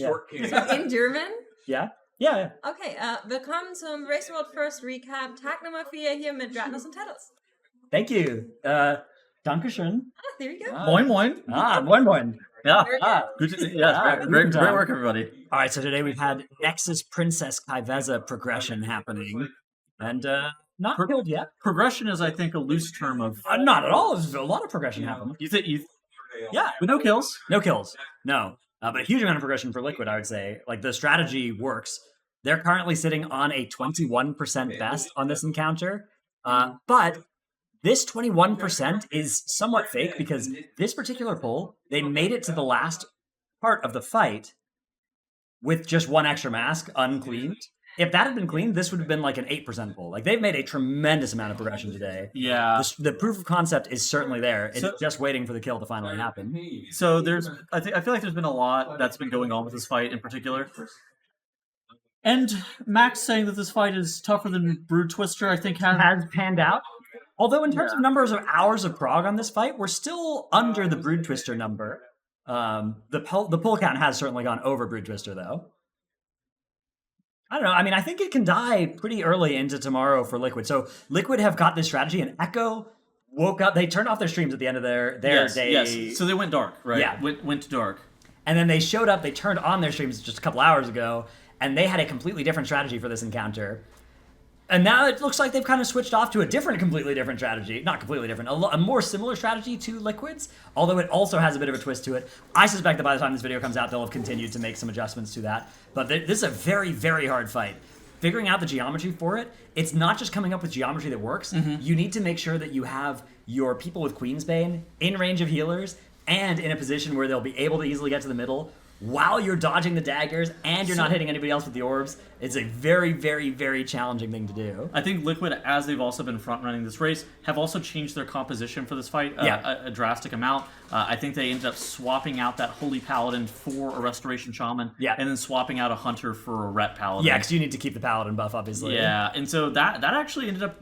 Short king. So in German? Ja. Okay, willkommen zum Race World First Recap. Tag Nummer 4 hier mit Dratnos and Tettles. Thank you. Dankeschön. There you go. Moin moin. Moin moin. Yeah. Good. Great work, everybody. All right, so today we've had Nexus Princess Ky'veza progression happening, and not killed yet. Progression is, I think, a loose term of. Not at all. There's a lot of progression happening. You think you? Yeah, But no kills. no kills. No, but a huge amount of progression for Liquid. I would say, like the strategy works. They're currently sitting on a 21% best on this encounter, but this 21% is somewhat fake because this particular pull, they made it to the last part of the fight with just one extra mask uncleaned. If that had been cleaned, this would have been like an 8% pull. Like they've made a tremendous amount of progression today. Yeah. The proof of concept is certainly there. It's just waiting for the kill to finally happen. So I feel like there's been a lot that's been going on with this fight in particular. And Max saying that this fight is tougher than Broodtwister, I think Has panned out. Although in terms of numbers of hours of prog on this fight, we're still under the Broodtwister number. The pull count has certainly gone over Broodtwister, though. I don't know. I mean, I think it can die pretty early into tomorrow for Liquid. So Liquid have got this strategy, and Echo woke up. They turned off their streams at the end of their day. Yes. So they went dark, right? Yeah. Went to dark. And then they showed up. They turned on their streams just a couple hours ago, and they had a completely different strategy for this encounter. And now it looks like they've kind of switched off to a completely different strategy. Not completely different, a more similar strategy to Liquid's, although it also has a bit of a twist to it. I suspect that by the time this video comes out, they'll have continued to make some adjustments to that. But this is a very, very hard fight. Figuring out the geometry for it, it's not just coming up with geometry that works. Mm-hmm. You need to make sure that you have your people with Queensbane in range of healers and in a position where they'll be able to easily get to the middle while you're dodging the daggers and you're not hitting anybody else with the orbs. It's a very, very, very challenging thing to do. I think Liquid, as they've also been front-running this race, have also changed their composition for this fight a drastic amount. I think they ended up swapping out that Holy Paladin for a Restoration Shaman, and then swapping out a Hunter for a Ret Paladin. Yeah, because you need to keep the Paladin buff, obviously. Yeah, and so that actually ended up...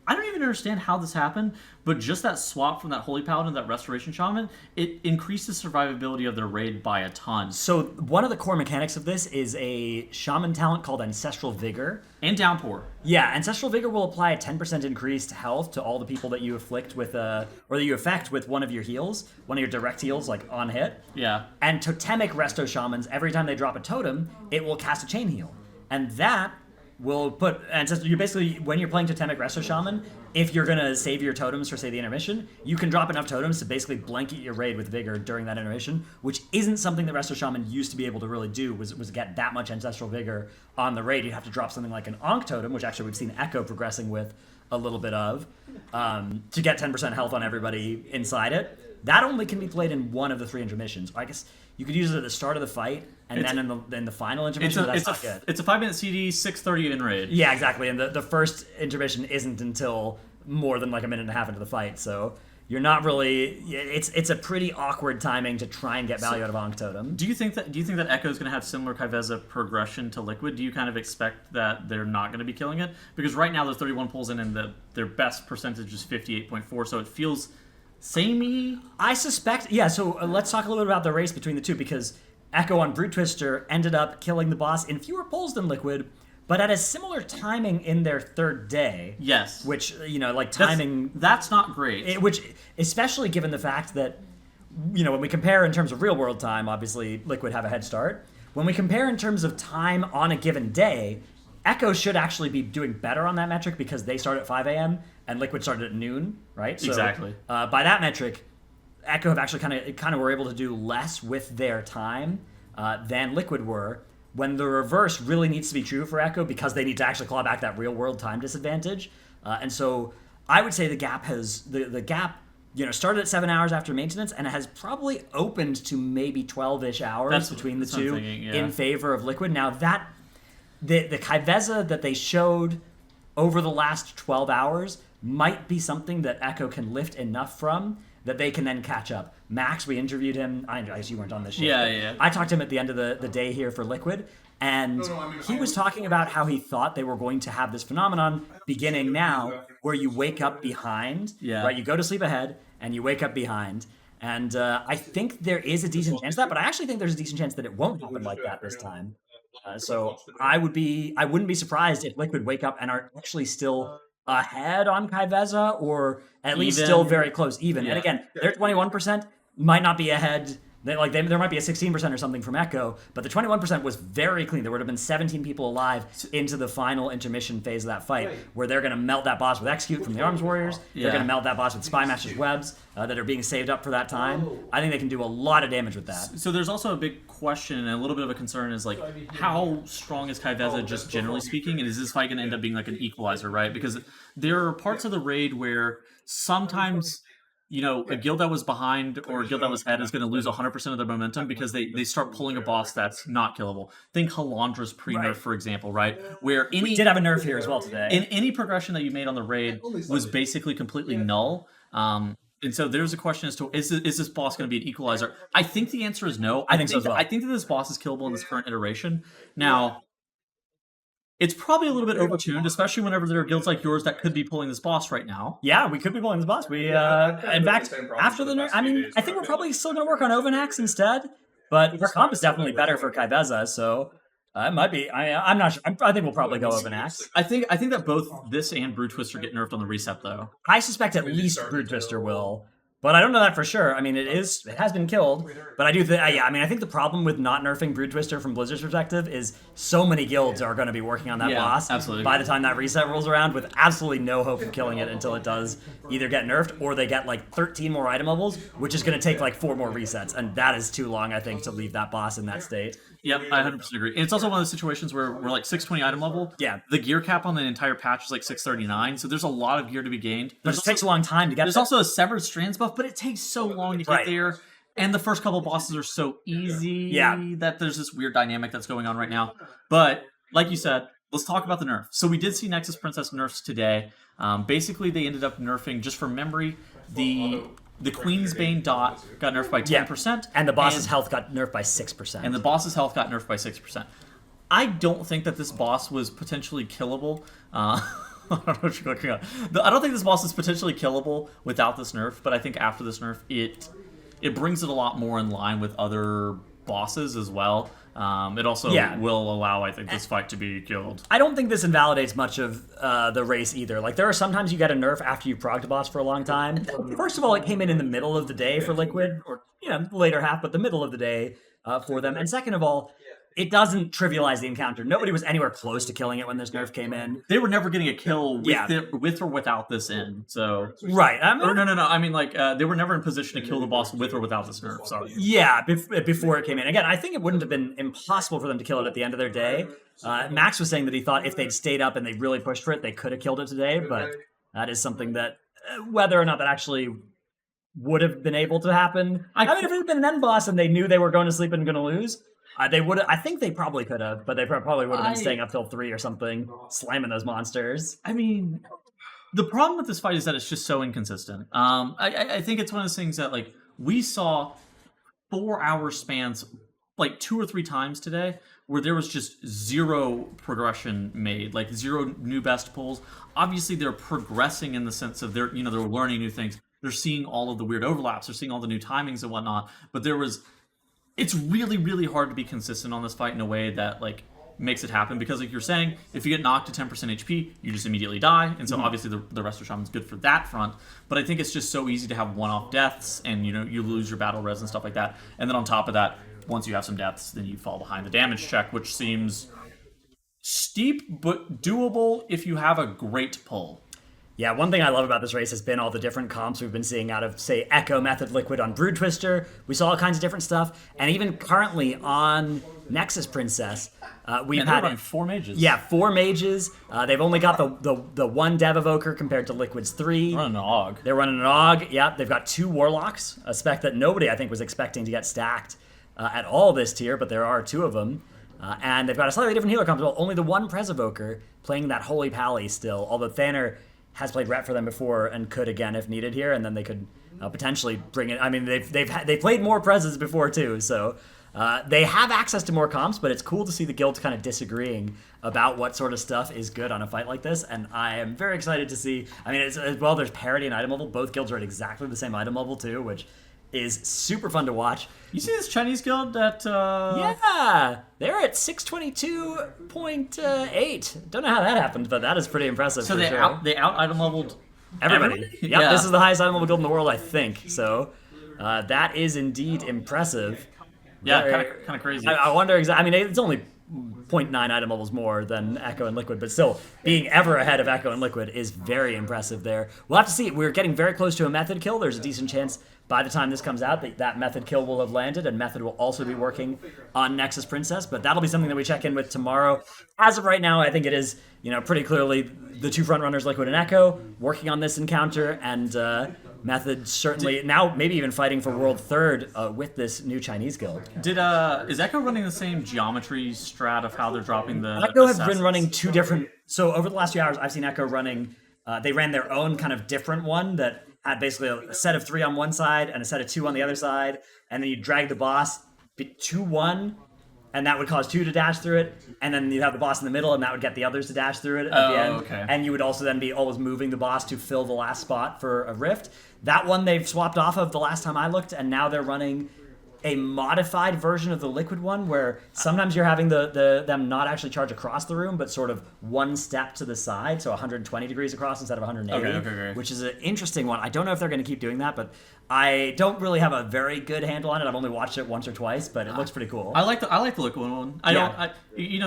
I don't even understand how this happened, but just that swap from that Holy Paladin to that Restoration Shaman, it increased the survivability of their raid by a ton. So one of the core mechanics of this is a Shaman talent called Ancestral Vigor. And Downpour. Yeah, Ancestral Vigor will apply a 10% increased health to all the people that you afflict with, or that you affect with one of your heals, one of your direct heals, like on hit. Yeah. And Totemic Resto Shamans, every time they drop a totem, it will cast a chain heal. And that will put you basically, when you're playing Totemic Resto Shaman, if you're gonna save your totems for, say, the intermission, you can drop enough totems to basically blanket your raid with Vigor during that intermission, which isn't something that Resto Shaman used to be able to really do, was get that much Ancestral Vigor on the raid. You'd have to drop something like an Ankh totem, which actually we've seen Echo progressing with a little bit of, to get 10% health on everybody inside it. That only can be played in one of the 3 intermissions. I guess you could use it at the start of the fight, and then in the final intermission, that's not good. It's a 5-minute CD, 6:30 in raid. Yeah, exactly. And the first intermission isn't until more than like a minute and a half into the fight, so you're not really. It's a pretty awkward timing to try and get value out of Ankh Totem. Do you think that Echo is going to have similar Ky'veza progression to Liquid? Do you kind of expect that they're not going to be killing it? Because right now there's 31 pulls in, and their best percentage is 58.4, so it feels samey. I suspect. Yeah. So let's talk a little bit about the race between the two, because Echo on Broodtwister ended up killing the boss in fewer pulls than Liquid, but at a similar timing in their 3rd day. Yes. Which, like timing... That's not great. Which, especially given the fact that, when we compare in terms of real-world time, obviously Liquid have a head start. When we compare in terms of time on a given day, Echo should actually be doing better on that metric because they start at 5 a.m. and Liquid started at noon, right? So, exactly. By that metric, Echo have actually kind of were able to do less with their time than Liquid were, when the reverse really needs to be true for Echo because they need to actually claw back that real world time disadvantage. And so I would say the gap has the gap started at 7 hours after maintenance, and it has probably opened to maybe 12-ish hours between the two in favor of Liquid. Now that the Ky'veza that they showed over the last 12 hours might be something that Echo can lift enough from that they can then catch up. Max, we interviewed him. I guess you weren't on this show. Yeah. I talked to him at the end of the day here for Liquid, and he was talking about how he thought they were going to have this phenomenon beginning now where you wake up behind, right? You go to sleep ahead, and you wake up behind. And I think there is a decent chance of that, but I actually think there's a decent chance that it won't happen like that this time. So I wouldn't be surprised if Liquid wake up and are actually still ahead on Ky'veza, or at least still very close, even. Yeah. And again, their 21% might not be ahead. There might be a 16% or something from Echo, but the 21% was very clean. There would have been 17 people alive into the final intermission phase of that fight, where they're going to melt that boss with Execute from the Arms Warriors. They're going to melt that boss with Spy Master's Webs that are being saved up for that time. I think they can do a lot of damage with that. So there's also a big question and a little bit of a concern is, like, how strong is Ky'veza just generally speaking, and is this fight going to end up being like an equalizer, right? Because there are parts of the raid where sometimes, you know, a guild that was behind or a guild that was ahead is going to lose 100% of their momentum because they start pulling a boss that's not killable. Think Halandra's pre-nerf, for example, right? Where we did have a nerf here as well today. In any progression that you made on the raid was basically completely null. And so there's a question as to, is this boss going to be an equalizer? I think the answer is no. I think so as well. I think that this boss is killable in this current iteration. Now, it's probably a little bit overtuned, especially whenever there are guilds like yours that could be pulling this boss right now. Yeah, we could be pulling this boss. We, in fact, after the nerf, I mean, I think we're probably still going to work on Ovanax instead, but our comp is definitely better for Ky'veza, so it might be. I'm not sure. I think we'll probably go Ovanax. I think that both this and Broodtwister get nerfed on the reset, though. I suspect at least Broodtwister will. But I don't know that for sure. I mean, it has been killed, but I do think, I think the problem with not nerfing Broodtwister from Blizzard's perspective is so many guilds are going to be working on that boss absolutely. By the time that reset rolls around, with absolutely no hope of killing it until it does either get nerfed or they get like 13 more item levels, which is going to take like 4 more resets, and that is too long, I think, to leave that boss in that state. Yep, I 100% agree. And it's also one of those situations where we're like 620 item level. Yeah. The gear cap on the entire patch is like 639, so there's a lot of gear to be gained. But it takes a long time to get There's also a Severed Strands buff, but it takes so long to get there. And the first couple bosses are so easy that there's this weird dynamic that's going on right now. But, like you said, let's talk about the nerf. So we did see Nexus Princess nerfs today. Basically, they ended up nerfing, just from memory, the Queen's Bane dot got nerfed by 10%. And the boss's health got nerfed by 6%. And the boss's health got nerfed by 6%. I don't think that this boss was potentially killable. I don't know what you're looking at. I don't think this boss is potentially killable without this nerf, but I think after this nerf, it brings it a lot more in line with other bosses as well. It also will allow, I think, this fight to be killed. I don't think this invalidates much of the race either. Like, there are sometimes you get a nerf after you've progged a boss for a long time. First of all, it came in the middle of the day for Liquid, or the later half, but the middle of the day for them. And second of all, it doesn't trivialize the encounter. Nobody was anywhere close to killing it when this nerf came in. They were never getting a kill with or without this in. So right. No. I mean, like, they were never in position to kill the boss with or without this nerf. Sorry. Yeah, before it came in. Again, I think it wouldn't have been impossible for them to kill it at the end of their day. Max was saying that he thought if they'd stayed up and they really pushed for it, they could have killed it today. But that is something that, whether or not that actually would have been able to happen. I mean, if it had been an end boss and they knew they were going to sleep and going to lose, they would. I think they probably could have, but they probably would have been staying up till 3 or something, slamming those monsters. I mean, the problem with this fight is that it's just so inconsistent. I think it's one of those things that, like, we saw 4-hour spans like 2 or 3 times today where there was just zero progression made, like 0 new best pulls. Obviously, they're progressing in the sense of they're learning new things. They're seeing all of the weird overlaps. They're seeing all the new timings and whatnot. But it's really, really hard to be consistent on this fight in a way that, like, makes it happen. Because, like you're saying, if you get knocked to 10% HP, you just immediately die. And so obviously the rest of Shaman's good for that front. But I think it's just so easy to have one-off deaths and, you lose your battle res and stuff like that. And then on top of that, once you have some deaths, then you fall behind the damage check, which seems steep but doable if you have a great pull. Yeah, one thing I love about this race has been all the different comps we've been seeing out of, say, Echo Method Liquid on Broodtwister. We saw all kinds of different stuff. And even currently on Nexus Princess, we've had 4 mages. Yeah, 4 mages. They've only got the 1 Dev Evoker compared to Liquid's 3. They're running an AUG. They're running an AUG. Yeah, they've got 2 Warlocks, a spec that nobody, I think, was expecting to get stacked at all this tier, but there are 2 of them. And they've got a slightly different healer comp as well. Only the 1 Prez Evoker playing that Holy Pally still, although Thaner has played Ret for them before and could again if needed here, and then they could potentially bring it. I mean, they've played more Prezes before too, so they have access to more comps. But it's cool to see the guilds kind of disagreeing about what sort of stuff is good on a fight like this, and I am very excited to see. I mean, as well, there's parity in item level. Both guilds are at exactly the same item level too, which is super fun to watch. You see this Chinese guild that... Yeah! They're at 622.8. Don't know how that happened, but that is pretty impressive. So for they sure. out item leveled everybody. Yep, yeah. This is the highest item level guild in the world, I think. So that is indeed impressive. Yeah, kind of crazy. I wonder exactly. I mean, it's only 0.9 item levels more than Echo and Liquid, but still, being ever ahead of Echo and Liquid is very impressive there. We'll have to see. We're getting very close to a method kill. There's a decent chance by the time this comes out that method kill will have landed, and method will also be working on Nexus Princess, but that'll be something that we check in with tomorrow. As of right now, I think it is, pretty clearly the two frontrunners, Liquid and Echo, working on this encounter, and Method certainly now maybe even fighting for world third with this new Chinese guild. Is Echo running the same geometry strat of how they're dropping the Echo have been running two different. So over the last few hours, I've seen Echo running. They ran their own kind of different one that had basically a set of 3 on one side and a set of 2 on the other side, and then you drag the boss 2-1. And that would cause 2 to dash through it, and then you'd have the boss in the middle, and that would get the others to dash through it at the end. Okay. And you would also then be always moving the boss to fill the last spot for a rift. That one they've swapped off of the last time I looked, and now they're running a modified version of the Liquid one, where sometimes you're having them not actually charge across the room, but sort of one step to the side, so 120 degrees across instead of 180, okay. which is an interesting one. I don't know if they're going to keep doing that, but I don't really have a very good handle on it. I've only watched it once or twice, but it looks pretty cool. I like the Liquid one.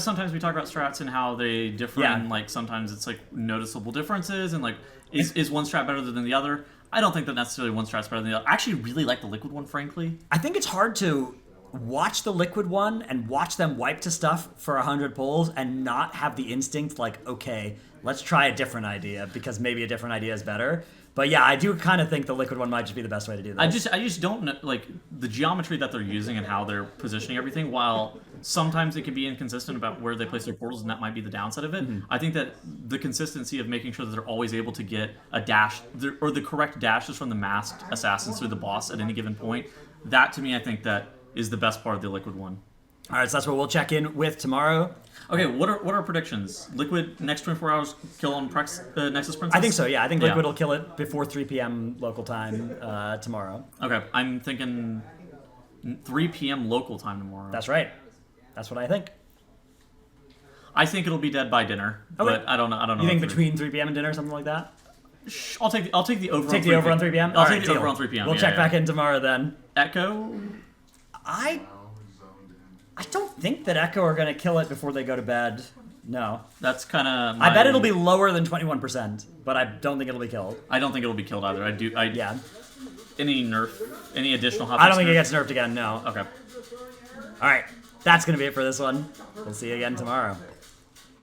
Sometimes we talk about strats and how they differ, and like sometimes it's like noticeable differences, and like is one strat better than the other? I don't think that necessarily one strat's better than the other. I actually really like the Liquid one, frankly. I think it's hard to watch the Liquid one and watch them wipe to stuff for 100 pulls and not have the instinct like, okay, let's try a different idea because maybe a different idea is better. But yeah, I do kind of think the Liquid one might just be the best way to do that. I just don't know, like, the geometry that they're using and how they're positioning everything, while sometimes it can be inconsistent about where they place their portals, and that might be the downside of it. Mm-hmm. I think that the consistency of making sure that they're always able to get a dash, or the correct dashes from the masked assassins through the boss at any given point, that to me, I think that is the best part of the Liquid one. All right, so that's what we'll check in with tomorrow. Okay, what are our predictions? Liquid next 24 hours kill on Nexus Princess? I think so, yeah. I think Liquid will kill it before 3 p.m. local time tomorrow. Okay, I'm thinking 3 p.m. local time tomorrow. That's right. That's what I think. I think it'll be dead by dinner, but I don't know. You think between 3 p.m. and dinner, something like that? I'll take the over. Take the over on 3 p.m. I'll take the over on 3 p.m. We'll check back in tomorrow then. Echo. I don't think that Echo are going to kill it before they go to bed. No. That's kind of... I bet it'll be lower than 21%, but I don't think it'll be killed. I don't think it'll be killed either. Yeah. Any nerf? Any additional hot I don't think it gets nerfed again, no. Okay. All right. That's going to be it for this one. We'll see you again tomorrow.